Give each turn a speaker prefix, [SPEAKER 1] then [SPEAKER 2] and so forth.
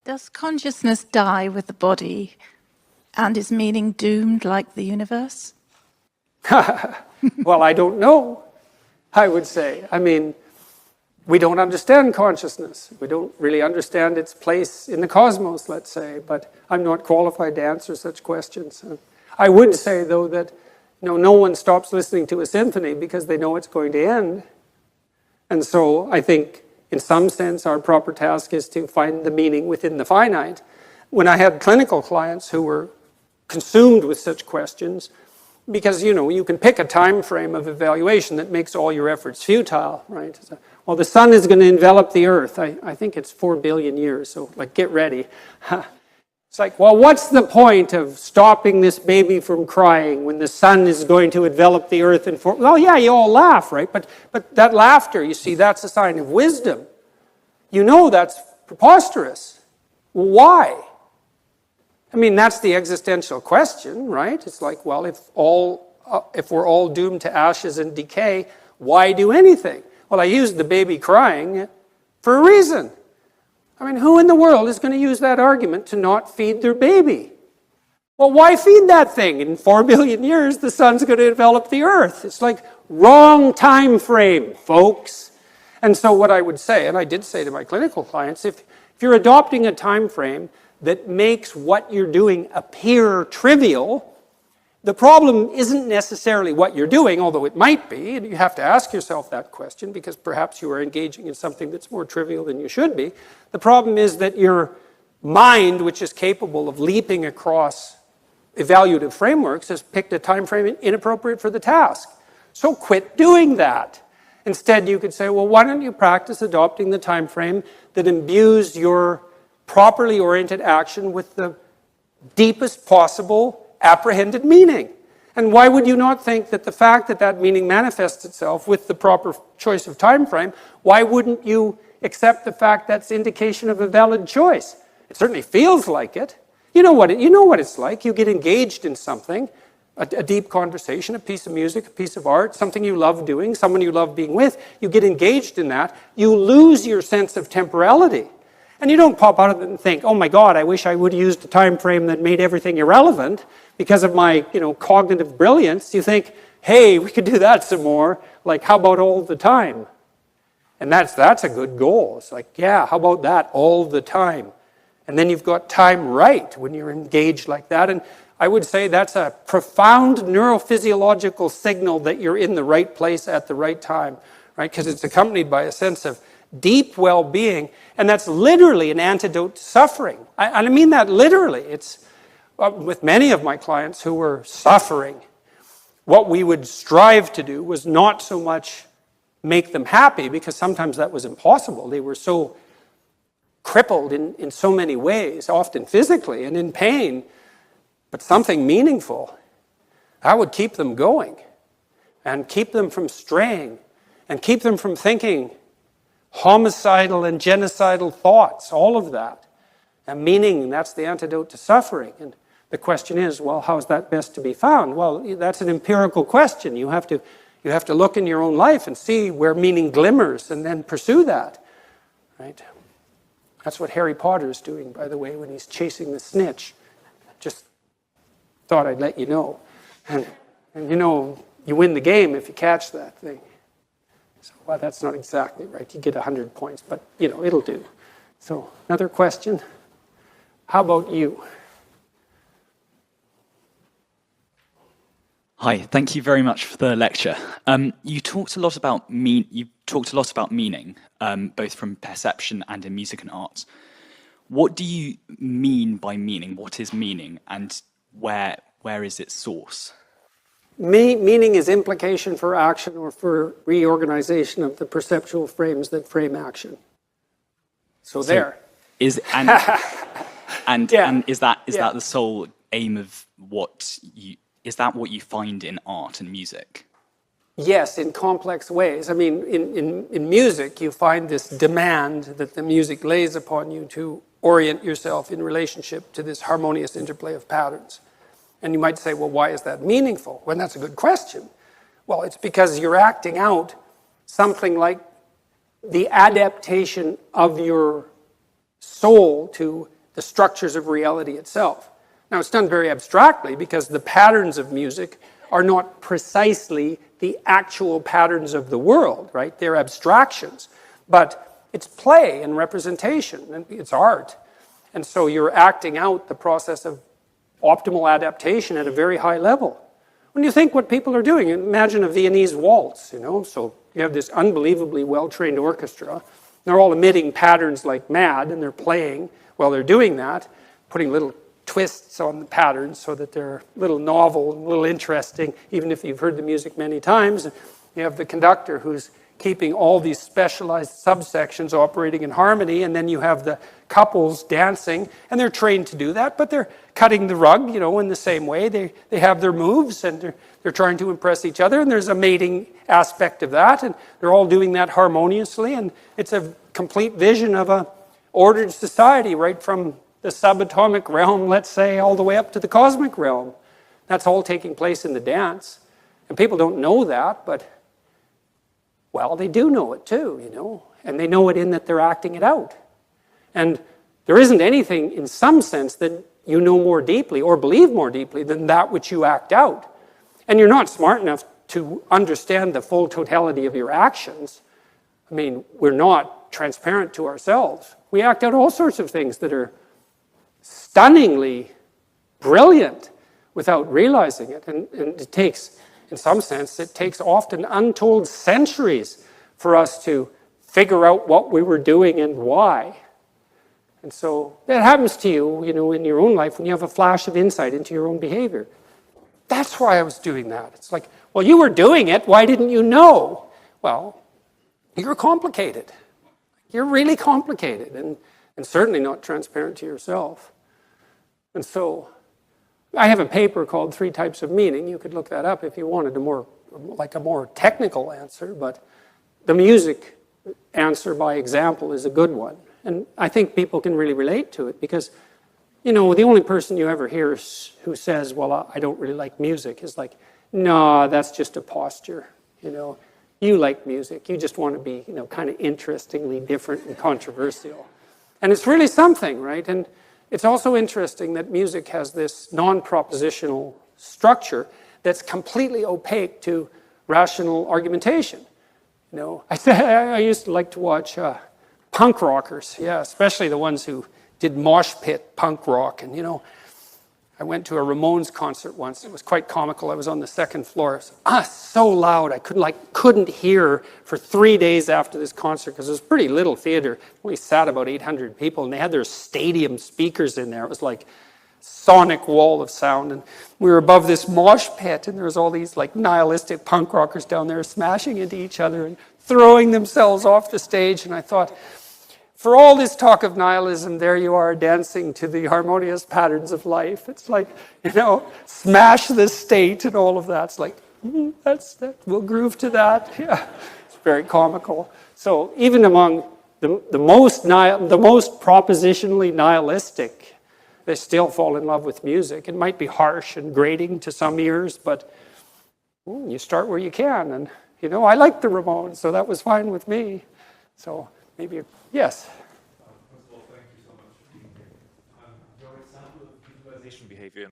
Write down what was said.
[SPEAKER 1] Does consciousness die with the body, and is meaning doomed like the universe?
[SPEAKER 2] Well, I don't know, I would say. I mean, we don't understand consciousness. We don't really understand its place in the cosmos, let's say, but I'm not qualified to answer such questions. I would say, though, that no one stops listening to a symphony because they know it's going to end. And so I think, in some sense, our proper task is to find the meaning within the finite. When I had clinical clients who were consumed with such questions, because, you can pick a time frame of evaluation that makes all your efforts futile, right? Well, the sun is going to envelop the earth. I think it's 4 billion years, so get ready. It's like, well, what's the point of stopping this baby from crying when the sun is going to envelop the earth in 4? Well, yeah, you all laugh, right? But that laughter, you see, that's a sign of wisdom. That's preposterous. Why? I mean, that's the existential question, right? It's like, well, if we're all doomed to ashes and decay, why do anything? Well, I used the baby crying for a reason. I mean, who in the world is going to use that argument to not feed their baby? Well, why feed that thing? In 4 billion years, the sun's going to envelop the earth. It's like, wrong time frame, folks. And so what I would say, and I did say to my clinical clients, if you're adopting a time frame that makes what you're doing appear trivial, the problem isn't necessarily what you're doing, although it might be, and you have to ask yourself that question because perhaps you are engaging in something that's more trivial than you should be. The problem is that your mind, which is capable of leaping across evaluative frameworks, has picked a time frame inappropriate for the task. So quit doing that. Instead, you could say, well, why don't you practice adopting the time frame that imbues your properly oriented action with the deepest possible apprehended meaning? And why would you not think that the fact that that meaning manifests itself with the proper choice of time frame, why wouldn't you accept the fact that's indication of a valid choice? It certainly feels like it. You know what it's like. You get engaged in something, a deep conversation, a piece of music, a piece of art, something you love doing, someone you love being with. You get engaged in that. You lose your sense of temporality. And you don't pop out of it and think, oh my God, I wish I would have used a time frame that made everything irrelevant because of my, cognitive brilliance. You think, hey, we could do that some more. Like, how about all the time? And that's a good goal. It's like, yeah, how about that all the time? And then you've got time right when you're engaged like that. And I would say that's a profound neurophysiological signal that you're in the right place at the right time, right? Because it's accompanied by a sense of deep well-being, and that's literally an antidote to suffering. I mean that literally. It's with many of my clients who were suffering, what we would strive to do was not so much make them happy, because sometimes that was impossible. They were so crippled in so many ways, often physically and in pain, but something meaningful. That would keep them going and keep them from straying and keep them from thinking homicidal and genocidal thoughts, all of that. And meaning, that's the antidote to suffering. And the question is, well, how is that best to be found? Well, that's an empirical question. You have to look in your own life and see where meaning glimmers and then pursue that, right? That's what Harry Potter is doing, by the way, when he's chasing the snitch. Just thought I'd let you know. And you win the game if you catch that thing. So, well, that's not exactly right. You get 100 points, but, it'll do. So, another question. How about you?
[SPEAKER 3] Hi, thank you very much for the lecture. You talked a lot about meaning, both from perception and in music and art. What do you mean by meaning? What is meaning, and where is its source?
[SPEAKER 2] Meaning is implication for action or for reorganization of the perceptual frames that frame action. So there.
[SPEAKER 3] Is that the sole aim of what you? Is that what you find in art and music?
[SPEAKER 2] Yes, in complex ways. I mean, in music, you find this demand that the music lays upon you to orient yourself in relationship to this harmonious interplay of patterns. And you might say, well, why is that meaningful? Well, that's a good question. Well, it's because you're acting out something like the adaptation of your soul to the structures of reality itself. Now, it's done very abstractly because the patterns of music are not precisely the actual patterns of the world, right? They're abstractions. But it's play and representation, and it's art. And so you're acting out the process of optimal adaptation at a very high level. When you think what people are doing, imagine a Viennese waltz, you know? So you have this unbelievably well-trained orchestra. They're all emitting patterns like mad, and they're playing while they're doing that, putting little twists on the patterns so that they're a little novel and a little interesting, even if you've heard the music many times. You have the conductor who's keeping all these specialized subsections operating in harmony, and then you have the couples dancing, and they're trained to do that, but they're cutting the rug, you know, in the same way. They have their moves, and they're trying to impress each other, and there's a mating aspect of that, and they're all doing that harmoniously, and it's a complete vision of a ordered society, right from the subatomic realm, let's say, all the way up to the cosmic realm. That's all taking place in the dance. And people don't know that, but, well, they do know it too, you know. And they know it in that they're acting it out. And there isn't anything, in some sense, that you know more deeply or believe more deeply than that which you act out. And you're not smart enough to understand the full totality of your actions. I mean, we're not transparent to ourselves. We act out all sorts of things that are stunningly brilliant without realizing it. And it takes, in some sense, it takes often untold centuries for us to figure out what we were doing and why. And so that happens to you, you know, in your own life when you have a flash of insight into your own behavior. That's why I was doing that. It's like, well, you were doing it. Why didn't you know? Well, you're complicated. You're really complicated and certainly not transparent to yourself. And so I have a paper called 3 Types of Meaning. You could look that up if you wanted a more technical answer, but the music answer by example is a good one. And I think people can really relate to it because, you know, the only person you ever hear who says, well, I don't really like music is like, no, that's just a posture, you know. You like music. You just want to be, you know, kind of interestingly different and controversial. And it's really something, right? And it's also interesting that music has this non-propositional structure that's completely opaque to rational argumentation. You know, I used to like to watch punk rockers, yeah, especially the ones who did mosh pit punk rock. And, you know, I went to a Ramones concert once. It was quite comical. I was on the 2nd floor. It was so loud. I couldn't hear for 3 days after this concert because it was a pretty little theater. We sat about 800 people, and they had their stadium speakers in there. It was like sonic wall of sound. And we were above this mosh pit, and there was all these like nihilistic punk rockers down there smashing into each other and throwing themselves off the stage. And I thought, for all this talk of nihilism, there you are dancing to the harmonious patterns of life. It's like, you know, smash the state and all of that. It's like, we'll groove to that. Yeah, it's very comical. So even among the most propositionally nihilistic, they still fall in love with music. It might be harsh and grating to some ears, but you start where you can. And, you know, I liked the Ramones, so that was fine with me. So maybe, yes?
[SPEAKER 4] First of all, thank you so much for being here. Your example of visualization behavior